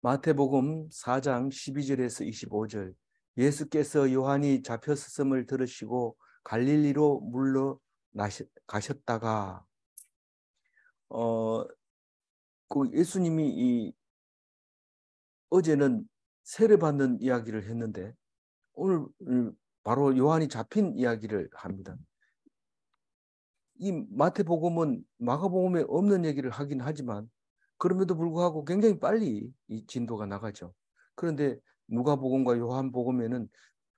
마태복음 4장 12절에서 25절. 예수께서 요한이 잡혔음을 들으시고 갈릴리로 가셨다가 그 예수님이 어제는 세례받는 이야기를 했는데 오늘 바로 요한이 잡힌 이야기를 합니다. 이 마태복음은 마가복음에 없는 얘기를 하긴 하지만 그럼에도 불구하고 굉장히 빨리 이 진도가 나가죠. 그런데 누가복음과 요한복음에는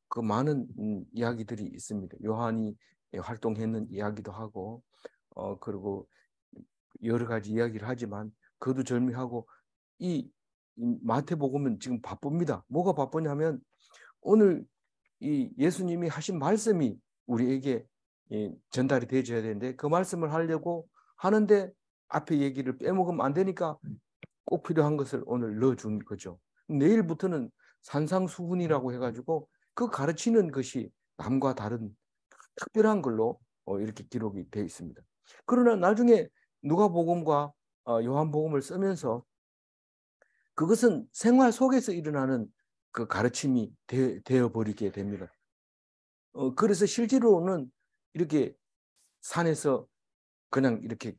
그 많은 이야기들이 있습니다. 요한이 활동했는 이야기도 하고 그리고 여러 가지 이야기를 하지만 그것도 절묘하고 이 마태복음은 지금 바쁩니다. 뭐가 바쁘냐면 오늘 이 예수님이 하신 말씀이 우리에게 전달이 되어야 되는데 그 말씀을 하려고 하는데 앞에 얘기를 빼먹으면 안 되니까 꼭 필요한 것을 오늘 넣어준 거죠. 내일부터는 산상수훈이라고 해가지고 그 가르치는 것이 남과 다른 특별한 걸로 이렇게 기록이 되어 있습니다. 그러나 나중에 누가복음과 요한복음을 쓰면서 그것은 생활 속에서 일어나는 그 가르침이 되어버리게 됩니다. 그래서 실제로는 이렇게 산에서 그냥 이렇게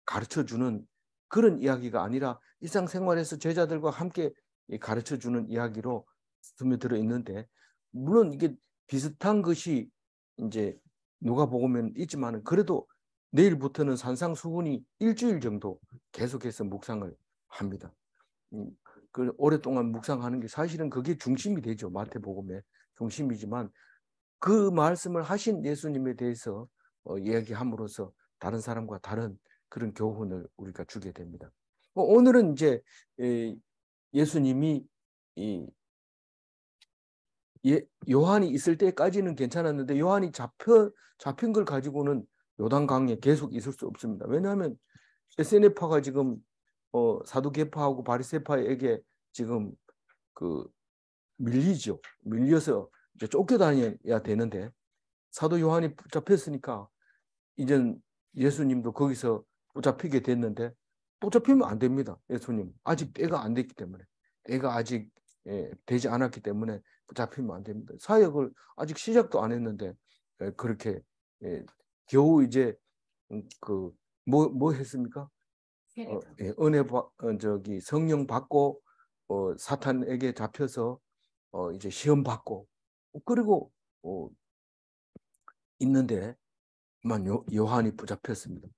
가르쳐주는 그런 이야기가 아니라 일상생활에서 제자들과 함께 가르쳐주는 이야기로 스며들어 있는데 물론 이게 비슷한 것이 이제 누가복음에는 있지만 그래도 내일부터는 산상수훈이 일주일 정도 계속해서 묵상을 합니다. 그 오랫동안 묵상하는 게 사실은 그게 중심이 되죠. 마태복음의 중심이지만 그 말씀을 하신 예수님에 대해서 이야기함으로써 다른 사람과 다른 그런 교훈을 우리가 주게 됩니다. 오늘은 이제 예수님이 요한이 있을 때까지는 괜찮았는데 요한이 잡힌 걸 가지고는 요단강에 계속 있을 수 없습니다. 왜냐하면 에세네파가 지금 사두개파하고 바리새파에게 지금 그 밀리죠. 밀려서 이제 쫓겨다녀야 되는데 사도 요한이 붙잡혔으니까 이젠 예수님도 거기서 붙잡히게 됐는데 붙잡히면 안 됩니다. 예수님 아직 때가 안 됐기 때문에 때가 아직 되지 않았기 때문에 붙잡히면 안 됩니다. 사역을 아직 시작도 안 했는데 그렇게 겨우 이제 그 뭐 했습니까? 은혜 저기 성령 받고 사탄에게 잡혀서 이제 시험 받고 그리고 있는데 요한이 붙잡혔습니다.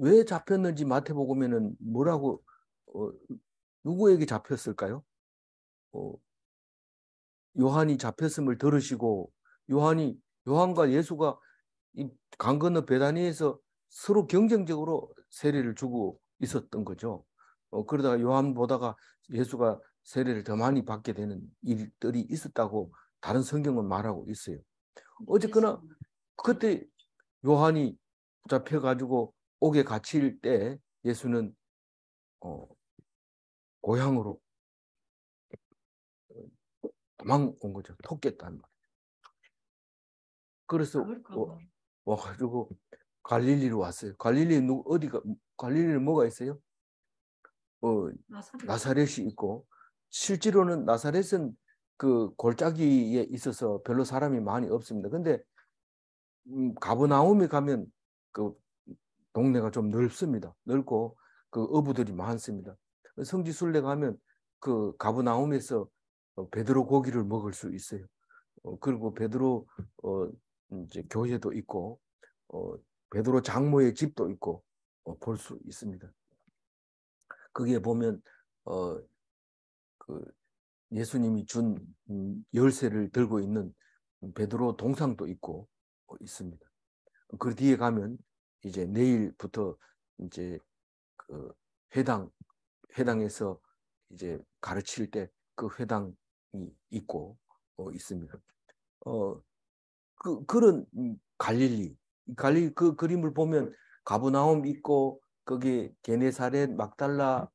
왜 잡혔는지 마태복음에는 뭐라고 누구에게 잡혔을까요? 요한이 잡혔음을 들으시고 요한과 예수가 이 강 건너 베다니에서 서로 경쟁적으로 세례를 주고 있었던 거죠. 그러다가 요한 보다가 예수가 세례를 더 많이 받게 되는 일들이 있었다고 다른 성경은 말하고 있어요. 어쨌거나 그때 요한이 잡혀가지고 옥에 갇힐 때 예수는 고향으로 도망온 거죠. 토꼈단 말이에요. 그래서 와가지고 갈릴리로 왔어요. 갈릴리는 뭐가 있어요? 나사렛이 있고 실제로는 나사렛은 그 골짜기에 있어서 별로 사람이 많이 없습니다. 근데 가버나움에 가면 그 동네가 좀 넓습니다. 넓고 그 어부들이 많습니다. 성지순례 가면 그 가버나움에서 베드로 고기를 먹을 수 있어요. 그리고 베드로 이제 교회도 있고 베드로 장모의 집도 있고 볼 수 있습니다. 거기에 보면 그 예수님이 준 열쇠를 들고 있는 베드로 동상도 있고 있습니다. 그 뒤에 가면 이제 내일부터 이제 그 회당에서 이제 가르칠 때 그 회당이 있고 있습니다. 그런 갈릴리 그 그림을 보면 가브나움 있고 거기 게네사렛 막달라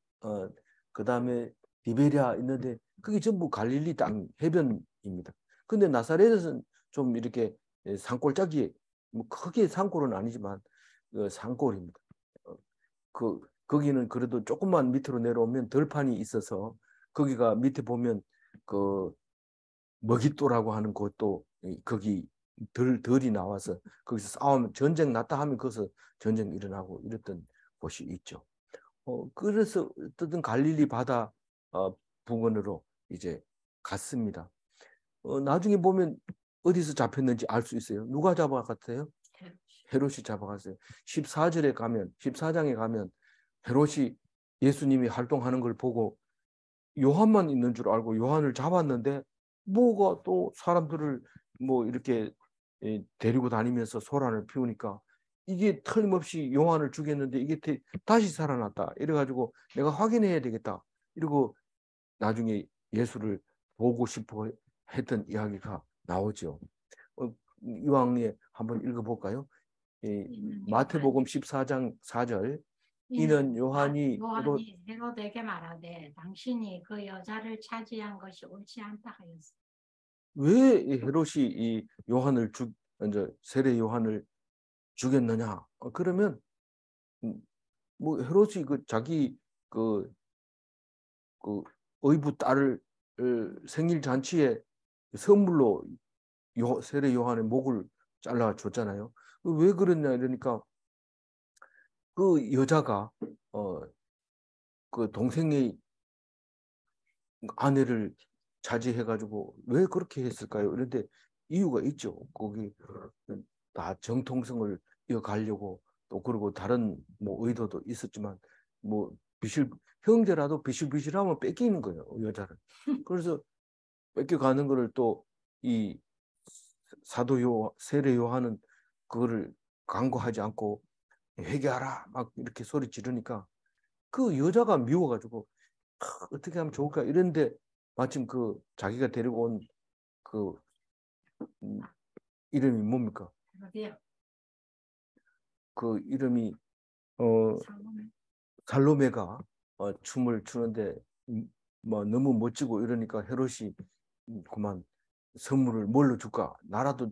그다음에 디베랴 있는데 그게 전부 갈릴리 땅 해변입니다. 근데 나사렛은 좀 이렇게 산골짜기에 뭐 크게 산골은 아니지만 산골입니다. 거기는 그래도 조금만 밑으로 내려오면 들판이 있어서 거기가 밑에 보면 그 머깃도라고 하는 곳도 거기 덜이 나와서 거기서 싸우면 전쟁 났다 하면 거기서 전쟁 일어나고 이랬던 곳이 있죠. 그래서 어떤 갈릴리 바다 부근으로 이제 갔습니다. 나중에 보면 어디서 잡혔는지 알 수 있어요. 누가 잡아갔어요? 헤롯이 잡아갔어요. 14장에 가면 헤롯이 예수님이 활동하는 걸 보고 요한만 있는 줄 알고 요한을 잡았는데 뭐가 또 사람들을 뭐 이렇게 데리고 다니면서 소란을 피우니까 이게 틀림없이 요한을 죽였는데 이게 다시 살아났다. 이래가지고 내가 확인해야 되겠다. 이러고 나중에 예수를 보고 싶어 했던 이야기가 나오죠. 이왕에 한번 읽어볼까요? 마태복음 14장 4절. 이는 요한이 헤롯에게 말하되 당신이 그 여자를 차지한 것이 옳지 않다 하였어. 왜 헤롯이 이 요한을 이제 세례 요한을 죽였느냐? 그러면 뭐 헤롯이 그 자기 그 의부 딸을 생일 잔치에 선물로 세례 요한의 목을 잘라 줬잖아요. 왜 그랬냐 이러니까 그 여자가 그 동생의 아내를 차지해가지고 왜 그렇게 했을까요? 그런데 이유가 있죠. 거기 다 정통성을 이어가려고 또 그리고 다른 뭐 의도도 있었지만 뭐 형제라도 비실비실하면 뺏기는 거예요. 여자를. 그래서 뺏겨가는 거를 또 이 세례 요한은 그거를 간과하지 않고 회개하라 막 이렇게 소리 지르니까 그 여자가 미워가지고 어떻게 하면 좋을까 이런데 마침 그 자기가 데리고 온 그 이름이 뭡니까? 그 이름이 살로메가 춤을 추는데 뭐 너무 멋지고 이러니까 헤롯이 그만 선물을 뭘로 줄까? 나라도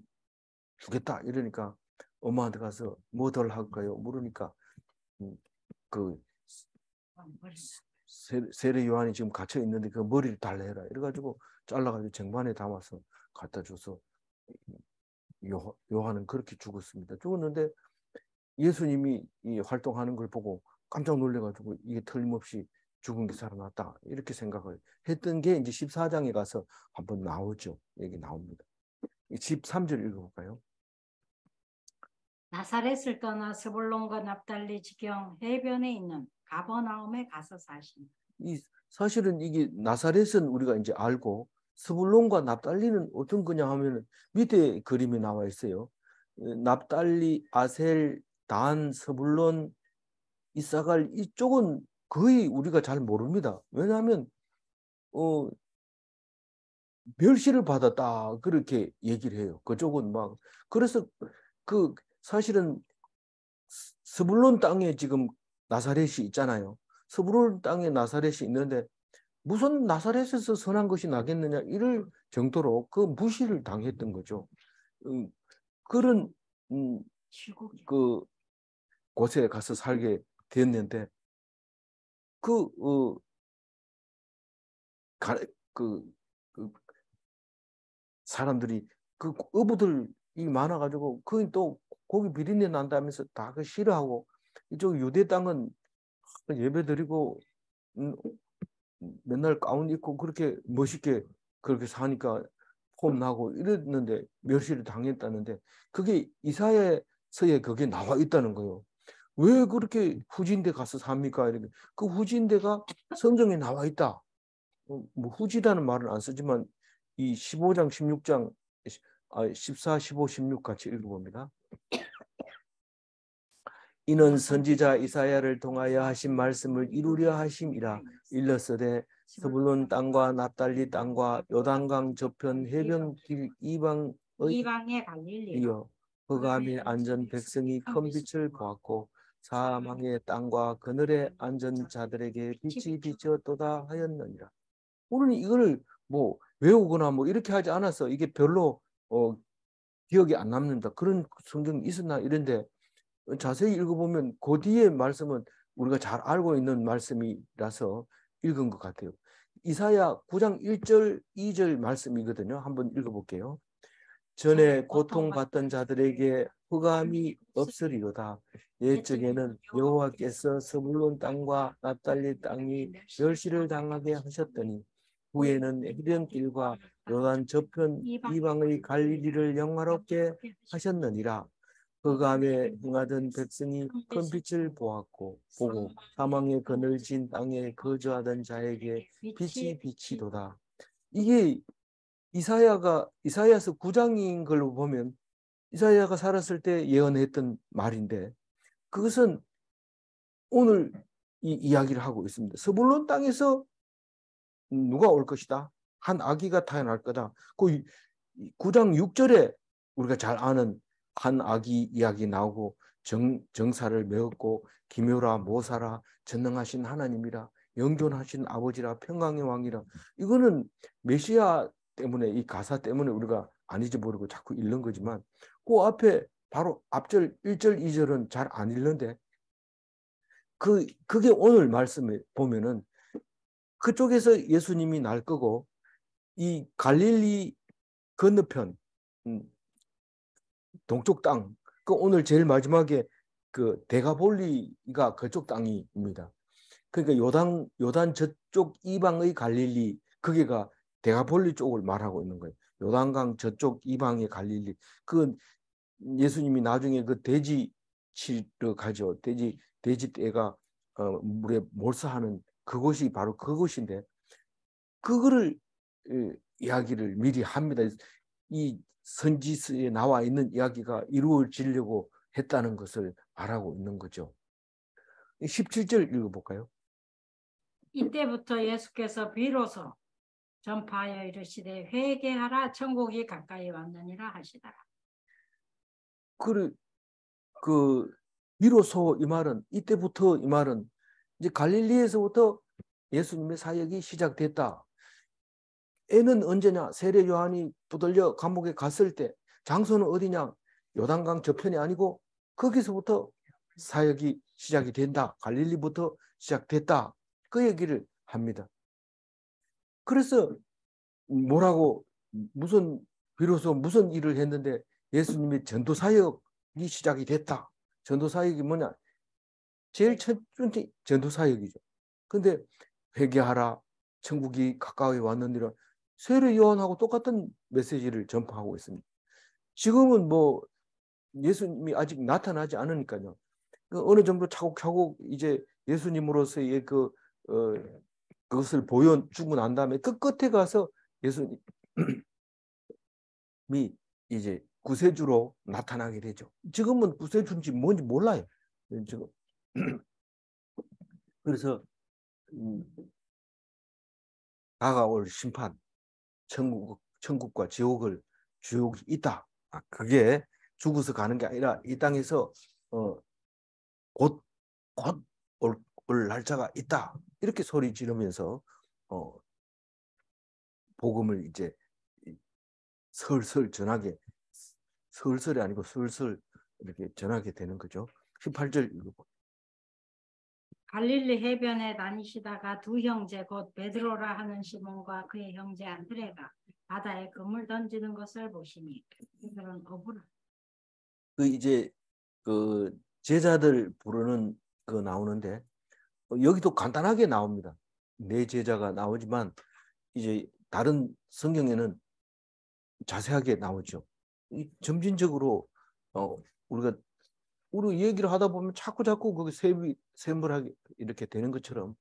주겠다 이러니까 엄마한테 가서 뭐 덜 할까요? 물으니까 그 세례 요한이 지금 갇혀 있는데 그 머리를 달래라 이래가지고 잘라가지고 쟁반에 담아서 갖다 줘서 요한은 그렇게 죽었습니다. 죽었는데 예수님이 이 활동하는 걸 보고 깜짝 놀래가지고 이게 틀림없이 죽은 게 살아났다 이렇게 생각을 했던 게 이제 14장에 가서 한번 나오죠. 여기 나옵니다. 13절 읽어볼까요? 나사렛을 떠나 스불론과 납달리 지경 해변에 있는 가버나움에 가서 사신. 사실은 이게 나사렛은 우리가 이제 알고 스불론과 납달리는 어떤 거냐 하면 밑에 그림이 나와 있어요. 납달리, 아셀, 단, 스불론, 이사갈 이쪽은 거의 우리가 잘 모릅니다. 왜냐하면 멸시를 받았다 그렇게 얘기를 해요. 그쪽은 막 그래서 그 사실은 스불론 땅에 지금 나사렛이 있잖아요. 스불론 땅에 나사렛이 있는데 무슨 나사렛에서 선한 것이 나겠느냐 이럴 정도로 그 무시를 당했던 거죠. 그런 그 곳에 가서 살게 됐는데 그 사람들이 그 어부들이 많아가지고 그 또 고기 비린내 난다면서 다 그 싫어하고 이쪽 유대 땅은 예배드리고 맨날 가운 입고 그렇게 멋있게 그렇게 사니까 폼나고 이랬는데 멸시를 당했다는데 그게 이사야서에 그게 나와 있다는 거예요. 왜 그렇게 후진대 가서 삽니까? 이렇게 그 후진대가 성경에 나와 있다. 뭐 후지라는 말은 안 쓰지만 이 15장, 16장, 14, 15, 16 같이 읽어봅니다. 이는 선지자 이사야를 통하여 하신 말씀을 이루려 하심이라. 일러서되 스불론 땅과 납달리 땅과 요단강 저편 해변 길 이방의 갈릴리여 흑암에 앉은 백성이 큰 빛을 보았고 사망의 땅과 그늘에 앉은 자들에게 빛이 비치었도다 하였느니라. 우리는 이걸 뭐 외우거나 뭐 이렇게 하지 않아서 이게 별로 기억이 안 남는다. 그런 성경이 있었나 이런데 자세히 읽어보면 그 뒤에 말씀은 우리가 잘 알고 있는 말씀이라서 읽은 것 같아요. 이사야 9장 1절 2절 말씀이거든요. 한번 읽어볼게요. 전에 고통받던 자들에게 흑암이 없으리로다. 옛적에는 여호와께서 스불론 땅과 납달리 땅이 멸시를 당하게 하셨더니 후에는 해변길과 요단 저편 이방의 갈릴리를 영화롭게 하셨느니라. 흑암에 행하던 백성이 큰 빛을 보고 사망의 그늘진 땅에 거주하던 자에게 빛이 비치도다. 이게 이사야서 9장인 걸로 보면 이사야가 살았을 때 예언했던 말인데 그것은 오늘 이 이야기를 하고 있습니다. 스불론 땅에서 누가 올 것이다. 한 아기가 태어날 거다. 그 9장 6절에 우리가 잘 아는 한 아기 이야기 나오고 정사를 메었고 기묘라 모사라 전능하신 하나님이라 영존하신 아버지라 평강의 왕이라. 이거는 메시아 때문에 이 가사 때문에 우리가 안 잊어버리고 자꾸 읽는 거지만 그 앞에 바로 앞절 1절 2절은 잘 안 읽는데 그게 오늘 말씀에 보면은 그쪽에서 예수님이 날 거고 이 갈릴리 건너편 동쪽 땅, 그 오늘 제일 마지막에 그 데가볼리가 그쪽 땅입니다. 그러니까 요단 저쪽 이방의 갈릴리, 거기가 데가볼리 쪽을 말하고 있는 거예요. 요단강 저쪽 이방의 갈릴리. 그 예수님이 나중에 그 돼지 치러 가죠. 돼지 떼가 물에 몰사하는 그곳이 바로 그곳인데 그거를 이야기를 미리 합니다. 이 선지서에 나와 있는 이야기가 이루어지려고 했다는 것을 말하고 있는 거죠. 17절 읽어볼까요? 이때부터 예수께서 비로소 전파하여 이르시되 회개하라 천국이 가까이 왔느니라 하시더라. 그 비로소 이 말은 이때부터 이 말은 이제 갈릴리에서부터 예수님의 사역이 시작됐다. 애는 언제냐? 세례 요한이 붙들려 감옥에 갔을 때 장소는 어디냐? 요단강 저편이 아니고 거기서부터 사역이 시작이 된다. 갈릴리부터 시작됐다. 그 얘기를 합니다. 그래서 뭐라고 비로소 무슨 일을 했는데 예수님의 전도 사역이 시작이 됐다. 전도 사역이 뭐냐? 제일 첫 번째 전도 사역이죠. 근데 회개하라. 천국이 가까이 왔느니라. 세례 요한하고 똑같은 메시지를 전파하고 있습니다. 지금은 뭐 예수님이 아직 나타나지 않으니까요. 어느 정도 차곡차곡 이제 예수님으로서의 그것을 보여주고 난 다음에 그 끝에 가서 예수님이 이제 구세주로 나타나게 되죠. 지금은 구세주인지 뭔지 몰라요. 지금. 그래서 다가올 심판, 천국과 지옥이 있다. 그게 죽어서 가는 게 아니라 이 땅에서 곧 올 날짜가 있다. 이렇게 소리 지르면서 복음을 이제 슬슬 전하게, 슬슬이 아니고 슬슬 이렇게 전하게 되는 거죠. 18절 읽어보. 갈릴리 해변에 다니시다가 두 형제 곧 베드로라 하는 시몬과 그의 형제 안드레가 바다에 그물 던지는 것을 보시니 그들은 어부라. 이제 그 제자들 부르는 거 나오는데 여기도 간단하게 나옵니다. 네 제자가 나오지만 이제 다른 성경에는 자세하게 나오죠. 점진적으로 우리 얘기를 하다 보면 자꾸 거기 세물하게 이렇게 되는 것처럼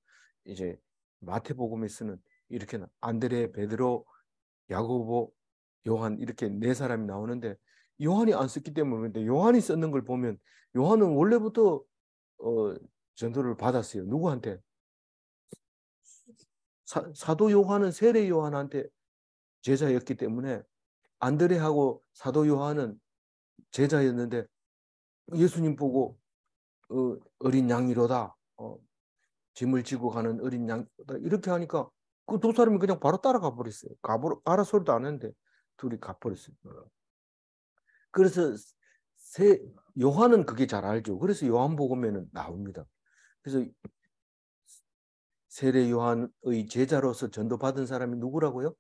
이제 마태복음에서는 이렇게 안드레, 베드로, 야고보, 요한 이렇게 네 사람이 나오는데 요한이 안 썼기 때문에 요한이 썼는 걸 보면 요한은 원래부터 전도를 받았어요. 누구한테? 사도 요한은 세례 요한한테 제자였기 때문에 안드레하고 사도 요한은 제자였는데 예수님 보고 어린 양이로다. 짐을 지고 가는 어린 양이로다. 이렇게 하니까 그 두 사람이 그냥 바로 따라가 버렸어요. 가라 소리도 안 했는데 둘이 가버렸어요. 그래서 요한은 그게 잘 알죠. 그래서 요한복음에는 나옵니다. 그래서 세례 요한의 제자로서 전도받은 사람이 누구라고요?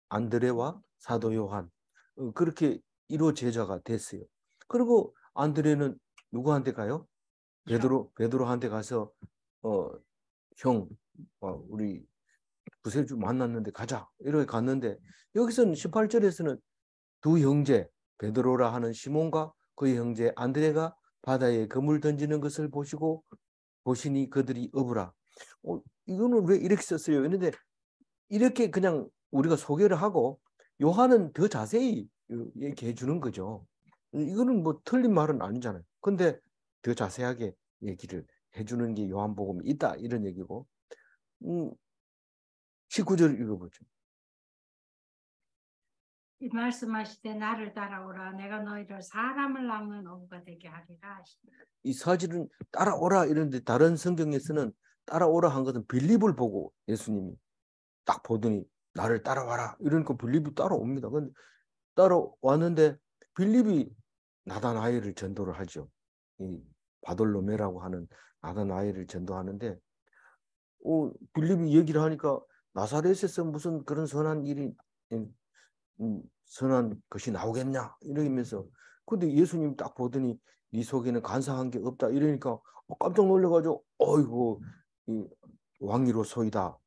안드레와 사도 요한. 그렇게 1호 제자가 됐어요. 그리고 안드레는 누구한테 가요? 베드로한테 가서 형, 우리 구세주 만났는데 가자. 이렇게 갔는데 여기서는 18절에서는 두 형제 베드로라 하는 시몬과 그의 형제 안드레가 바다에 그물 던지는 것을 보시니 그들이 어부라. 이거는 왜 이렇게 썼어요? 그런데 이렇게 그냥 우리가 소개를 하고 요한은 더 자세히 얘기해 주는 거죠. 이거는 뭐 틀린 말은 아니잖아요. 근데 더 자세하게 얘기를 해주는 게 요한복음이 있다 이런 얘기고. 19절 읽어보죠. 이 말씀하실 때 나를 따라오라 내가 너희를 사람을 낚는 어부가 되게 하리라 하시니. 이 사실은 따라오라 이런데 다른 성경에서는 따라오라 한 것은 빌립을 보고 예수님이 딱 보더니 나를 따라와라 이러니까 빌립이 따라옵니다. 근데 따라왔는데 빌립이 나다나엘을 전도를 하죠. 이 바돌로메라고 하는 나다나엘을 전도하는데 빌립이 얘기를 하니까 나사렛에서 무슨 그런 선한 일이 선한 것이 나오겠냐 이러면서 근데 예수님 딱 보더니 네 속에는 간사한 게 없다 이러니까 깜짝 놀라가지고 어이구 이 왕이로소이다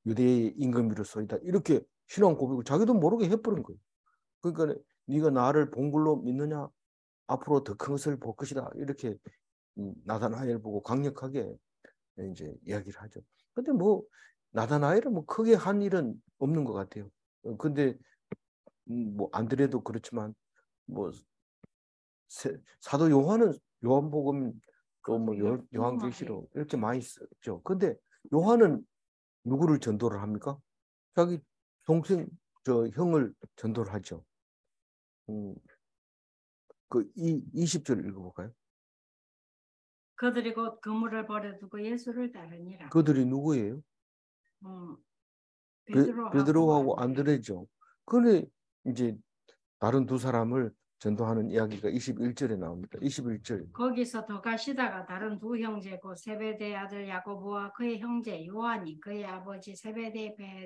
유대의 임금이로소이다 이렇게 신앙 고백을 자기도 모르게 해버린 거예요. 그러니까 네가 나를 본 걸로 믿느냐 앞으로 더 큰 것을 볼 것이다 이렇게 나다나엘 보고 강력하게 이제 이야기를 하죠. 근데 뭐 나다나엘은 뭐 크게 한 일은 없는 것 같아요. 근데 뭐 안드레도 그렇지만 뭐 사도 요한은 요한복음 또 뭐 요한계시록 이렇게 많이 썼죠. 근데 요한은 누구를 전도를 합니까? 자기 동생 저 형을 전도를 하죠. 그 20절 읽어볼까요? 그들이 곧 그물을 버려두고 예수를 따르니라. 그들이 누구예요? 베드로하고 안드레죠. 그래 이제 다른 두 사람을 전도하는 이야기가 21절에 나옵니다. 21절. 거기서 더 가시다가 다른 두 형제 곧 세베대 아들 야고보와 그의 형제 요한이 그의 아버지 세베대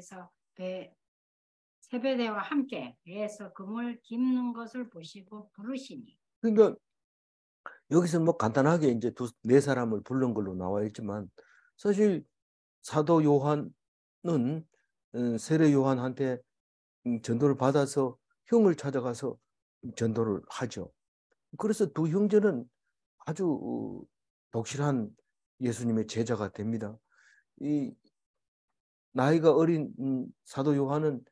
세베대와 함께 배에서 그물 깁는 것을 보시고 부르시니. 그러니까 여기서 뭐 간단하게 이제 네 사람을 부른 걸로 나와 있지만 사실 사도 요한은 세례 요한한테 전도를 받아서 형을 찾아가서 전도를 하죠. 그래서 두 형제는 아주 독실한 예수님의 제자가 됩니다. 이 나이가 어린 사도 요한은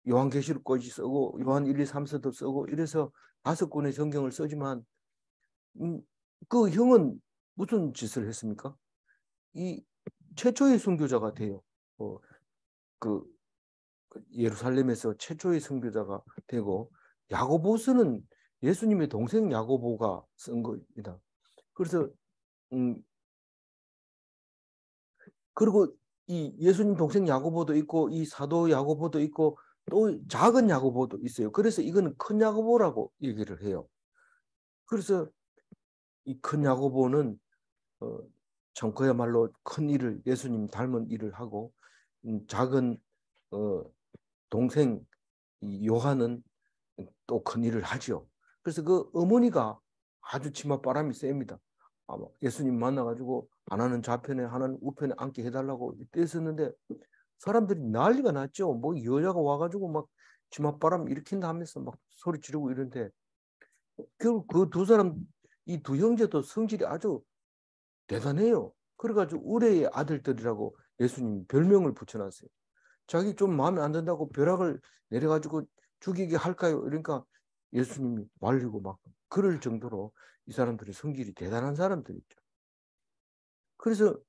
요한계시록까지 쓰고 요한 1, 2, 3서도 쓰고 이래서 5권의 성경을 쓰지만 그 형은 무슨 짓을 했습니까? 이 최초의 선교자가 돼요. 그 예루살렘에서 최초의 선교자가 되고 야고보서는 예수님의 동생 야고보가 쓴 겁니다. 그래서 그리고 이 예수님 동생 야고보도 있고 이 사도 야고보도 있고 또 작은 야고보도 있어요. 그래서 이거는 큰 야고보라고 얘기를 해요. 그래서 이 큰 야고보는 참 그야말로 큰 일을 예수님 닮은 일을 하고 작은 동생 요한은 또 큰 일을 하죠. 그래서 그 어머니가 아주 치맛바람이 셉니다. 아마 예수님 만나가지고 하나는 좌편에 하나는 우편에 앉게 해달라고 떼었는데 사람들이 난리가 났죠. 뭐 여자가 와가지고 막 치맛바람 일으킨다 하면서 막 소리 지르고 이런데 결국 그 두 사람 이 두 형제도 성질이 아주 대단해요. 그래가지고 우레의 아들들이라고 예수님 별명을 붙여놨어요. 자기 좀 마음에 안 든다고 벼락을 내려가지고 죽이게 할까요? 그러니까 예수님이 말리고 막 그럴 정도로 이 사람들의 성질이 대단한 사람들이죠. 그래서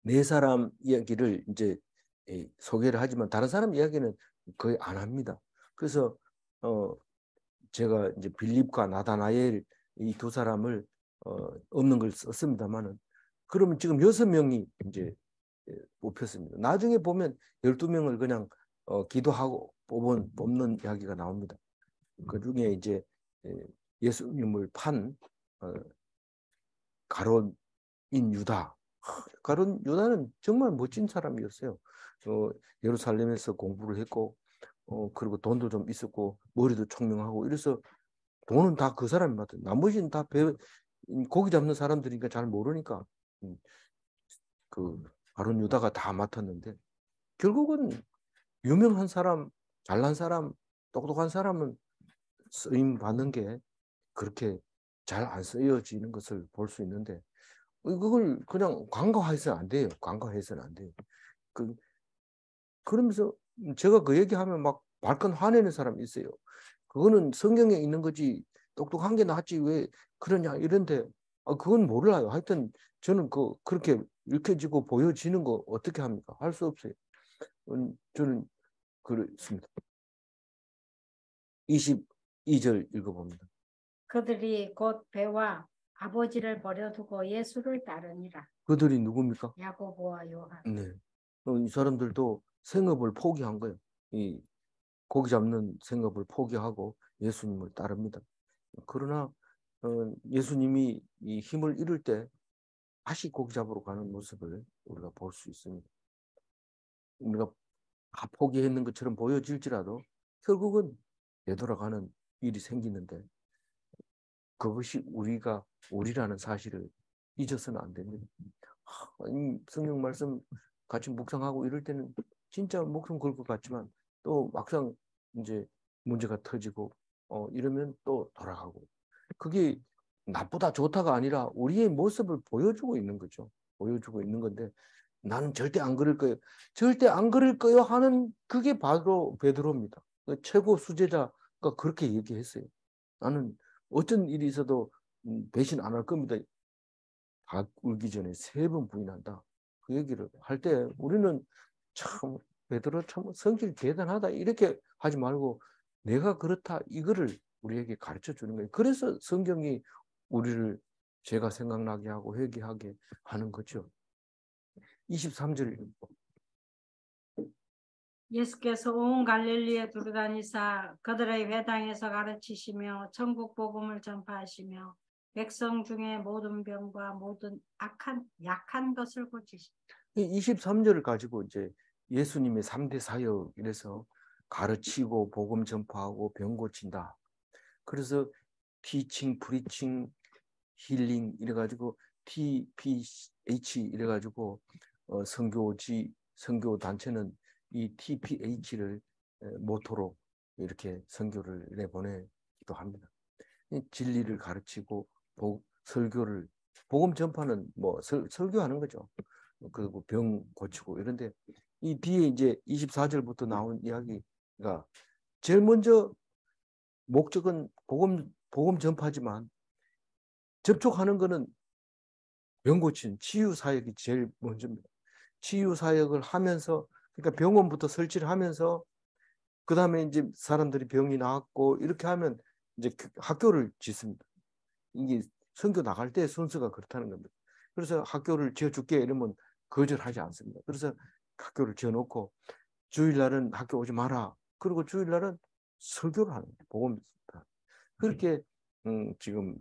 네 사람 이야기를 이제 소개를 하지만 다른 사람 이야기는 거의 안 합니다. 그래서 제가 이제 빌립과 나다나엘 이 두 사람을 없는 걸 썼습니다만은 그러면 지금 6명이 이제 뽑혔습니다. 나중에 보면 12명을 그냥 기도하고 뽑는 이야기가 나옵니다. 그 중에 이제 예수님을 판 가롯인 유다 가룟 유다는 정말 멋진 사람이었어요. 예루살렘에서 공부를 했고 그리고 돈도 좀 있었고 머리도 총명하고 이래서 돈은 다 그 사람이 맡은. 나머지는 다 고기 잡는 사람들이니까 잘 모르니까 그 가룟 유다가 다 맡았는데 결국은 유명한 사람, 잘난 사람, 똑똑한 사람은 쓰임 받는 게 그렇게 잘 안 쓰여지는 것을 볼 수 있는데 그걸 그냥 간과해서는 안 돼요. 간과해서는 안 돼요. 그러면서 제가 그 얘기하면 막 발끈 화내는 사람이 있어요. 그거는 성경에 있는 거지 똑똑한 게 낫지 왜 그러냐 이런데 그건 몰라요. 하여튼 저는 그렇게 읽혀지고 보여지는 거 어떻게 합니까? 할 수 없어요. 저는 그렇습니다. 22절 읽어봅니다. 그들이 곧 배와 아버지를 버려두고 예수를 따르니라. 그들이 누굽니까? 야고보와 요한. 네. 이 사람들도 생업을 포기한 거예요. 이 고기 잡는 생업을 포기하고 예수님을 따릅니다. 그러나 예수님이 이 힘을 잃을 때 다시 고기 잡으러 가는 모습을 우리가 볼 수 있습니다. 우리가 다 포기했는 것처럼 보여질지라도 결국은 되돌아가는 일이 생기는데 그것이 우리라는 사실을 잊어서는 안 됩니다. 성경 말씀 같이 묵상하고 이럴 때는 진짜 목숨 걸 것 같지만 또 막상 이제 문제가 터지고 이러면 또 돌아가고 그게 나쁘다 좋다가 아니라 우리의 모습을 보여주고 있는 거죠. 보여주고 있는 건데 나는 절대 안 그럴 거예요. 절대 안 그럴 거예요 하는 그게 바로 베드로입니다. 그 최고 수제자가 그렇게 얘기했어요. 나는 어떤 일이 있어도 배신 안 할 겁니다. 다 울기 전에 3번 부인한다. 그 얘기를 할 때 우리는 참 베드로 참 성질 대단하다 이렇게 하지 말고 내가 그렇다 이거를 우리에게 가르쳐 주는 거예요. 그래서 성경이 우리를 죄가 생각나게 하고 회개하게 하는 거죠. 23절 읽고. 예수께서 온 갈릴리에 두루다니사 그들의 회당에서 가르치시며 천국 복음을 전파하시며 백성 중에 모든 병과 모든 약한 것을 고치시고. 23절을 가지고 이제 예수님의 3대 사역 이래서 가르치고 복음 전파하고 병 고친다. 그래서 티칭, 프리칭, 힐링 이래가지고 TPH 이래가지고 선교 단체는 이 TPH를 모토로 이렇게 선교를 내보내기도 합니다. 진리를 가르치고 설교를 복음 전파는 뭐 설교하는 거죠. 그리고 병 고치고 이런데 이 뒤에 이제 24절부터 나온 이야기가 제일 먼저 목적은 복음 전파지만 접촉하는 거는 병 고친 치유 사역이 제일 먼저입니다. 치유 사역을 하면서 그러니까 병원부터 설치를 하면서 그 다음에 이제 사람들이 병이 나았고 이렇게 하면 이제 학교를 짓습니다. 이게 선교 나갈 때 순서가 그렇다는 겁니다. 그래서 학교를 지어줄게 이러면 거절하지 않습니다. 그래서 학교를 지어놓고 주일날은 학교 오지 마라. 그리고 주일날은 설교를 하는 거예요. 복음입니다. 그렇게 지금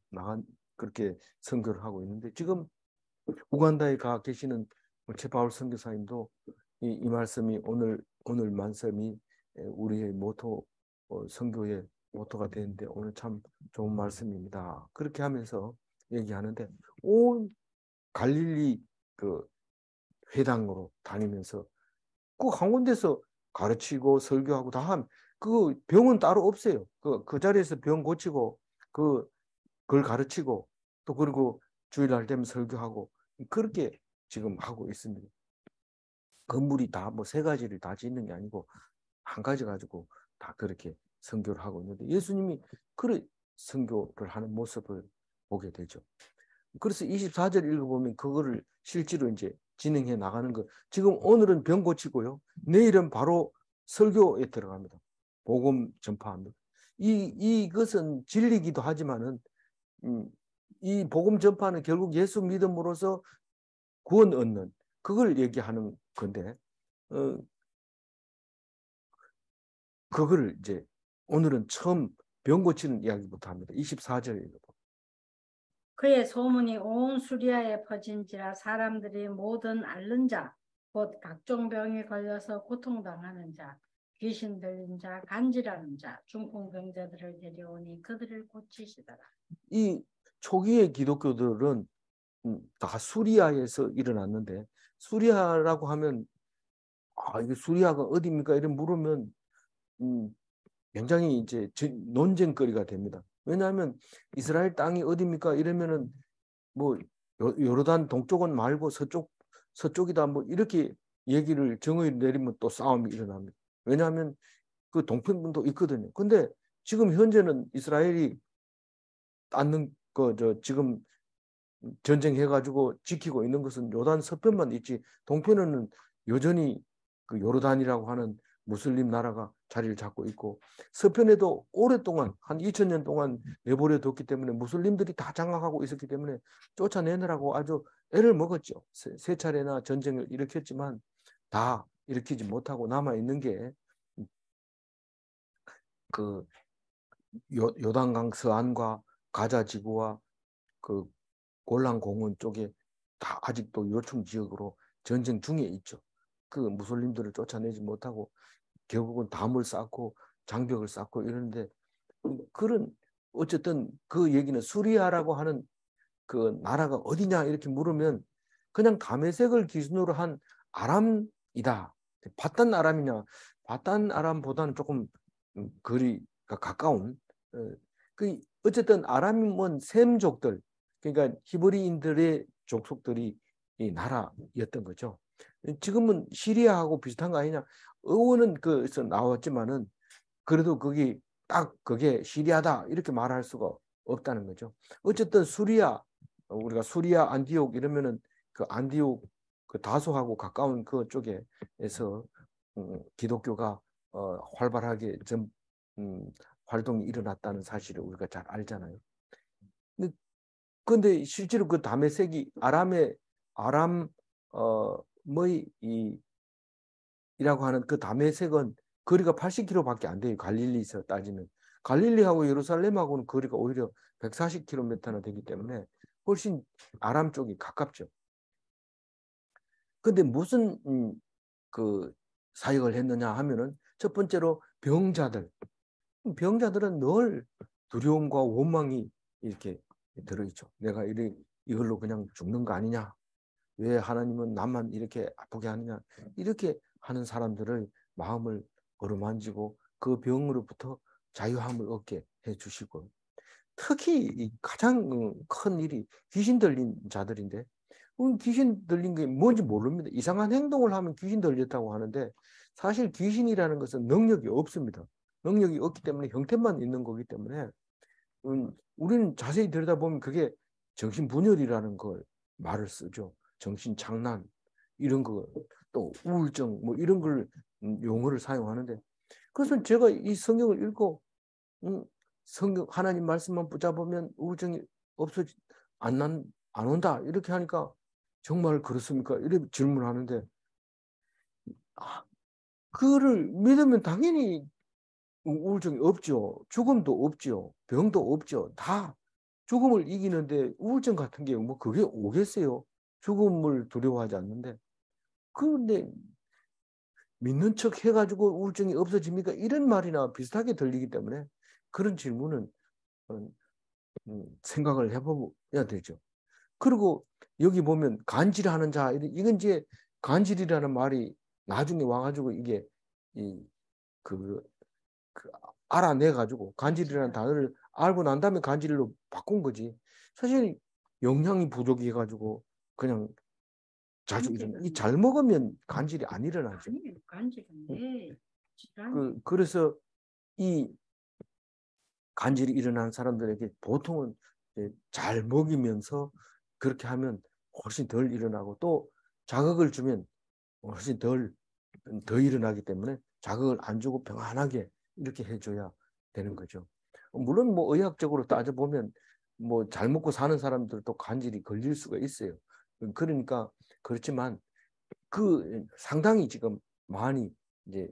나간 그렇게 선교를 하고 있는데 지금 우간다에 가 계시는 최바울 선교사님도 이 말씀이 오늘 말씀이 우리의 모토 선교의 모토가 되는데 오늘 참 좋은 말씀입니다. 그렇게 하면서 얘기하는데 온 갈릴리 그 회당으로 다니면서 꼭 한 군데서 가르치고 설교하고 다 한 그 병은 따로 없어요. 그 자리에서 병 고치고 그걸 가르치고 또 그리고 주일날 되면 설교하고 그렇게 지금 하고 있습니다. 건물이 다 뭐 3가지를 다 짓는 게 아니고 한 가지 가지고 다 그렇게 선교를 하고 있는데 예수님이 그런 선교를 하는 모습을 보게 되죠. 그래서 24절 읽어보면 그거를 실제로 이제 진행해 나가는 거. 지금 오늘은 병 고치고요. 내일은 바로 설교에 들어갑니다. 복음 전파합니다. 이것은 진리기도 하지만은 이 복음 전파는 결국 예수 믿음으로써 구원 얻는 그걸 얘기하는 건데 그거를 이제 오늘은 처음 병 고치는 이야기부터 합니다. 24절 읽어봐. 그의 소문이 온 수리아에 퍼진지라 사람들이 모든 앓는 자, 곧 각종 병에 걸려서 고통당하는 자, 귀신 들린 자, 간질하는 자, 중풍병자들을 데려오니 그들을 고치시더라. 이 초기의 기독교들은 다 수리아에서 일어났는데, 수리아라고 하면 이게 수리아가 어디입니까? 이런 물으면 굉장히 이제 논쟁거리가 됩니다. 왜냐하면 이스라엘 땅이 어디입니까? 이러면은 뭐 요르단 동쪽은 말고 서쪽이다 뭐 이렇게 얘기를 정의 내리면 또 싸움이 일어납니다. 왜냐하면 그 동편도 있거든요. 근데 지금 현재는 이스라엘이 닿는 지금 전쟁해가지고 지키고 있는 것은 요단 서편만 있지 동편은 여전히 그 요르단이라고 하는 무슬림 나라가 자리를 잡고 있고, 서편에도 오랫동안 한 2000년 동안 내버려 뒀기 때문에 무슬림들이 다 장악하고 있었기 때문에 쫓아내느라고 아주 애를 먹었죠. 세 차례나 전쟁을 일으켰지만 다 일으키지 못하고 남아 있는 게 그 요단강 서안과 가자 지구와 그 골란 공원 쪽에 다 아직도 요충 지역으로 전쟁 중에 있죠. 그 무슬림들을 쫓아내지 못하고 결국은 담을 쌓고 장벽을 쌓고 이러는데, 그런 어쨌든 그 얘기는 수리아라고 하는 그 나라가 어디냐 이렇게 물으면 그냥 다메섹을 기준으로 한 아람이다. 바단 아람이냐? 바단 아람보다는 조금 거리가 가까운 그 어쨌든 아람은 셈족들, 그러니까 히브리인들의 족속들이 이 나라였던 거죠. 지금은 시리아하고 비슷한 거 아니냐? 어원은 그래서 나왔지만은 그래도 거기 딱 그게 시리아다 이렇게 말할 수가 없다는 거죠. 어쨌든 수리아, 우리가 수리아 안디옥 이러면은 그 안디옥 그 다소하고 가까운 그 쪽에서 기독교가 활발하게 활동이 일어났다는 사실을 우리가 잘 알잖아요. 근데 실제로 그 다메섹이 아람 뭐이 이라고 하는 그 다메섹은 거리가 80km밖에 안 돼요. 갈릴리에서 따지면. 갈릴리하고 예루살렘하고는 거리가 오히려 140km나 되기 때문에 훨씬 아람 쪽이 가깝죠. 근데 무슨 그 사역을 했느냐 하면은 첫 번째로 병자들은 늘 두려움과 원망이 이렇게 들어있죠. 내가 이걸로 그냥 죽는 거 아니냐? 왜 하나님은 나만 이렇게 아프게 하느냐? 이렇게 하는 사람들을 마음을 어루만지고 그 병으로부터 자유함을 얻게 해주시고, 특히 가장 큰 일이 귀신 들린 자들인데, 귀신 들린 게 뭔지 모릅니다. 이상한 행동을 하면 귀신 들렸다고 하는데 사실 귀신이라는 것은 능력이 없습니다. 능력이 없기 때문에 형태만 있는 거기 때문에 우리는 자세히 들여다보면 그게 정신분열이라는 걸 말을 쓰죠. 정신장난 이런 거, 또 우울증 뭐 이런 걸 용어를 사용하는데, 그래서 제가 이 성경을 읽고 성경 하나님 말씀만 붙잡으면 우울증이 없어지 안 온다 이렇게 하니까 정말 그렇습니까? 이렇게 질문하는데, 그를 믿으면 당연히 우울증이 없죠. 죽음도 없죠. 병도 없죠. 다 죽음을 이기는데 우울증 같은 게 뭐 그게 오겠어요? 죽음을 두려워하지 않는데. 그런데 믿는 척 해가지고 우울증이 없어집니까? 이런 말이나 비슷하게 들리기 때문에 그런 질문은 생각을 해봐야 되죠. 그리고 여기 보면 간질하는 자, 이건 이제 간질이라는 말이 나중에 와가지고 이게 그 알아내가지고 간질이라는 단어를 알고 난 다음에 간질로 바꾼 거지. 사실 영양이 부족해가지고 그냥 자주 잘 먹으면 간질이 안 일어나죠. 간질은 네. 그래서 이 간질이 일어난 사람들에게 보통은 잘 먹이면서 그렇게 하면 훨씬 덜 일어나고, 또 자극을 주면 훨씬 더 일어나기 때문에 자극을 안 주고 평안하게 이렇게 해줘야 되는 거죠. 물론 뭐 의학적으로 따져보면 뭐 잘 먹고 사는 사람들도 간질이 걸릴 수가 있어요. 그러니까 그렇지만 그 상당히 지금 많이 이제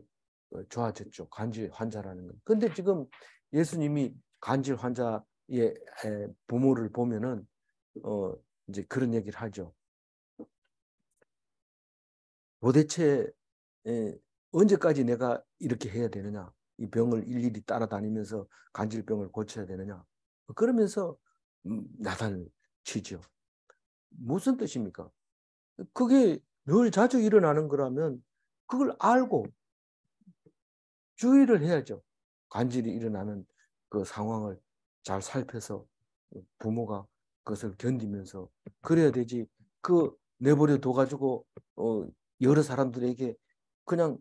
좋아졌죠. 간질 환자라는 건. 근데 지금 예수님이 간질 환자의 부모를 보면은 이제 그런 얘기를 하죠. 도대체 언제까지 내가 이렇게 해야 되느냐? 이 병을 일일이 따라다니면서 간질병을 고쳐야 되느냐? 그러면서 나단을 치죠. 무슨 뜻입니까? 그게 늘 자주 일어나는 거라면 그걸 알고 주의를 해야죠. 간질이 일어나는 그 상황을 잘 살펴서 부모가 그것을 견디면서 그래야 되지. 그 내버려 둬가지고 여러 사람들에게 그냥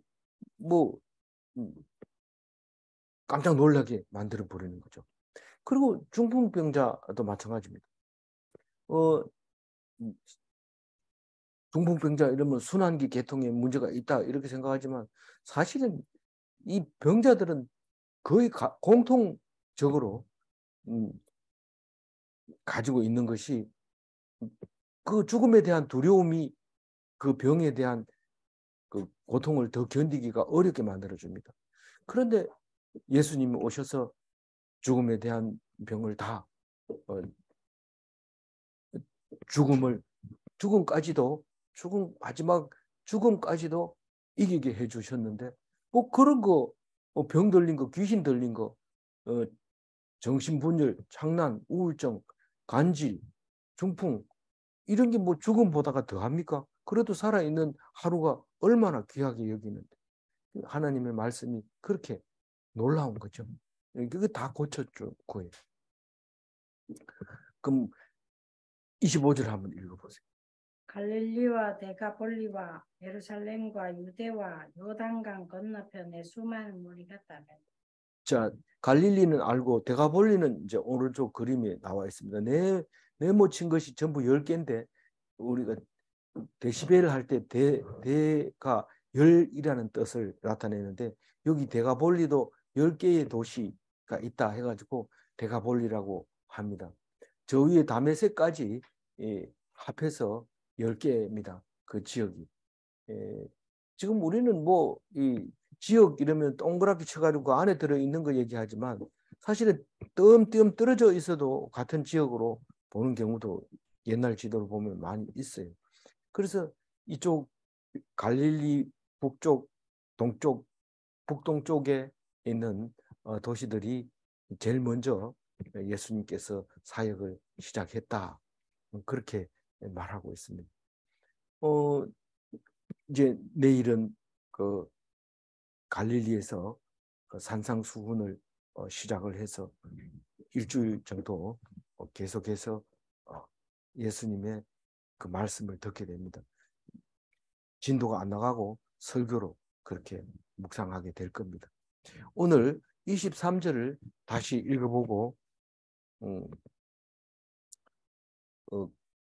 뭐 깜짝 놀라게 만들어 버리는 거죠. 그리고 중풍병자도 마찬가지입니다. 어, 중풍병자 이러면 순환기 계통에 문제가 있다 이렇게 생각하지만 사실은 이 병자들은 거의 공통적으로 가지고 있는 것이 그 죽음에 대한 두려움이 그 병에 대한 그 고통을 더 견디기가 어렵게 만들어줍니다. 그런데 예수님이 오셔서 죽음에 대한 병을 다 마지막 죽음까지도 이기게 해주셨는데 뭐 그런 거 병 들린 거 귀신 들린 거 정신분열, 창난, 우울증, 간질, 중풍 이런 게 뭐 죽음보다가 더합니까? 그래도 살아있는 하루가 얼마나 귀하게 여기는데 하나님의 말씀이 그렇게 놀라운 거죠. 그게 다 고쳤죠. 거예요. 그럼 25절 한번 읽어보세요. 갈릴리와 데가볼리와 예루살렘과 유대와 요단강 건너편에 수많은 무리가 따르. 자, 갈릴리는 알고 데가볼리는 이제 오른쪽 그림에 나와 있습니다. 네모친 것이 전부 10개인데 우리가 데시벨 할 때 대가 열이라는 뜻을 나타내는데 여기 데가볼리도 10개의 도시가 있다 해가지고 데가볼리라고 합니다. 저 위에 다메섹까지 합해서 10개입니다. 그 지역이. 지금 우리는 뭐 이 지역 이러면 동그랗게 쳐가지고 그 안에 들어있는 거 얘기하지만 사실은 띄엄띄엄 떨어져 있어도 같은 지역으로 보는 경우도 옛날 지도를 보면 많이 있어요. 그래서 이쪽 갈릴리 북쪽, 동쪽, 북동쪽에 있는 도시들이 제일 먼저 예수님께서 사역을 시작했다. 그렇게 말하고 있습니다. 이제 내일은 그 갈릴리에서 산상수훈을 시작을 해서 일주일 정도 계속해서 예수님의 그 말씀을 듣게 됩니다. 진도가 안 나가고 설교로 그렇게 묵상하게 될 겁니다. 오늘 23절을 다시 읽어보고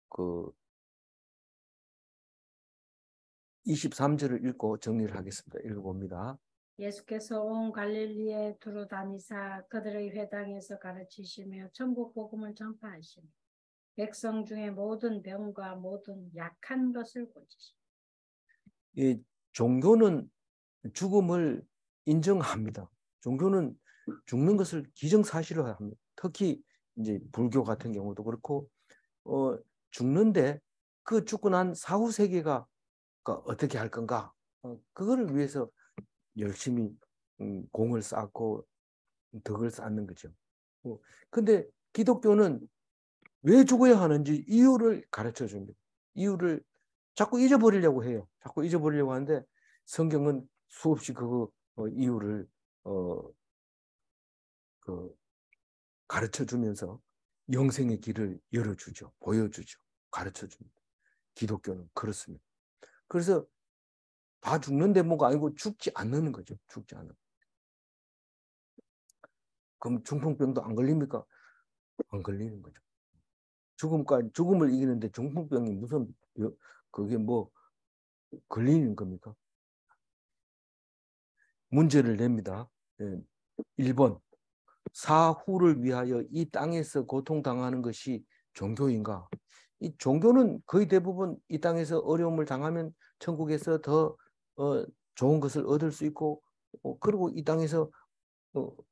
그 23절을 읽고 정리를 하겠습니다. 읽어봅니다. 예수께서 온 갈릴리에 두루 다니사 그들의 회당에서 가르치시며 천국 복음을 전파하시며 백성 중에 모든 병과 모든 약한 것을 고치시며. 이 종교는 죽음을 인정합니다. 종교는 죽는 것을 기정사실로 합니다. 특히 이제 불교 같은 경우도 그렇고 죽는데 그 죽고 난 사후 세계가 어떻게 할 건가? 그거를 위해서 열심히 공을 쌓고 덕을 쌓는 거죠. 근데 기독교는 왜 죽어야 하는지 이유를 가르쳐 줍니다. 이유를 자꾸 잊어버리려고 해요. 자꾸 잊어버리려고 하는데 성경은 수없이 그 이유를 가르쳐 주면서 영생의 길을 열어주죠. 보여주죠. 가르쳐 줍니다. 기독교는 그렇습니다. 그래서 다 죽는 대모가 아니고 죽지 않는 거죠. 죽지 않는. 그럼 중풍병도 안 걸립니까? 안 걸리는 거죠. 죽음을 이기는데 중풍병이 무슨 그게 뭐 걸리는 겁니까? 문제를 냅니다. 1번 사후를 위하여 이 땅에서 고통당하는 것이 종교인가? 이 종교는 거의 대부분 이 땅에서 어려움을 당하면 천국에서 더 좋은 것을 얻을 수 있고 그리고 이 땅에서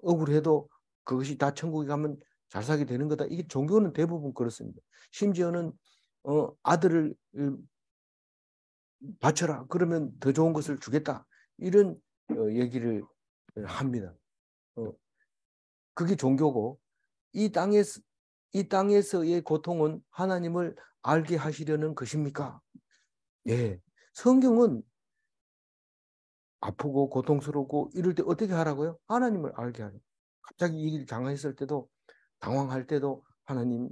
억울해도 그것이 다 천국에 가면 잘 살게 되는 거다. 이게 종교는 대부분 그렇습니다. 심지어는 아들을 바쳐라. 그러면 더 좋은 것을 주겠다. 이런 얘기를 합니다. 그게 종교고 이 땅에서의 고통은 하나님을 알게 하시려는 것입니까? 예. 성경은 아프고 고통스럽고 이럴 때 어떻게 하라고요? 하나님을 알게 하라. 갑자기 일이 강했을 때도 당황할 때도 하나님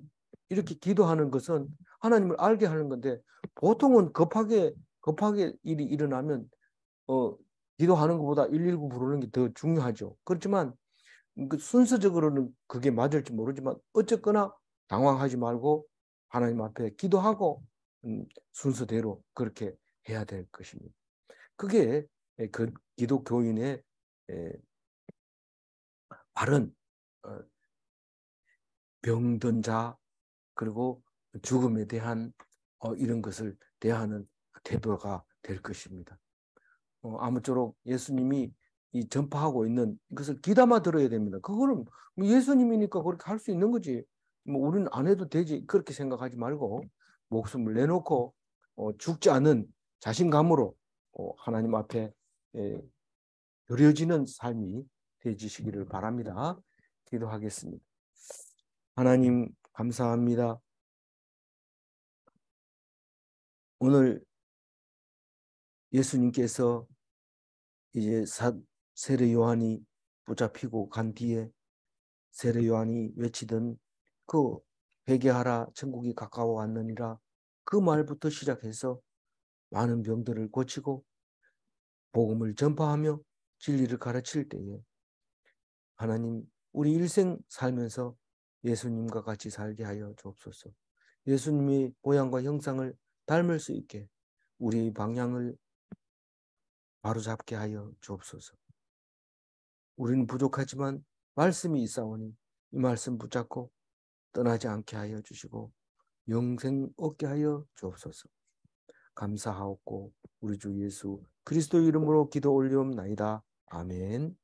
이렇게 기도하는 것은 하나님을 알게 하는 건데 보통은 급하게 일이 일어나면 기도하는 것보다 119 부르는 게 더 중요하죠. 그렇지만 그 순서적으로는 그게 맞을지 모르지만 어쨌거나 당황하지 말고 하나님 앞에 기도하고 순서대로 그렇게 해야 될 것입니다. 그게 그 기독교인의 바른 병든 자 그리고 죽음에 대한 이런 것을 대하는 태도가 될 것입니다. 아무쪼록 예수님이 이 전파하고 있는 것을 귀담아 들어야 됩니다. 그거는 뭐 예수님이니까 그렇게 할 수 있는 거지. 뭐 우리는 안 해도 되지. 그렇게 생각하지 말고 목숨을 내놓고 죽지 않은 자신감으로 하나님 앞에 드려지는 삶이 되시기를 바랍니다. 기도하겠습니다. 하나님 감사합니다. 오늘 예수님께서 이제 세례 요한이 붙잡히고 간 뒤에 세례 요한이 외치던 그 회개하라 천국이 가까워 왔느니라 그 말부터 시작해서 많은 병들을 고치고 복음을 전파하며 진리를 가르칠 때에 하나님 우리 일생 살면서 예수님과 같이 살게 하여 주옵소서. 예수님의 모양과 형상을 닮을 수 있게 우리의 방향을 바로잡게 하여 주옵소서. 우리는 부족하지만 말씀이 있사오니 이 말씀 붙잡고 떠나지 않게 하여 주시고 영생 얻게 하여 주옵소서. 감사하옵고 우리 주 예수 그리스도 이름으로 기도 올리옵나이다. 아멘.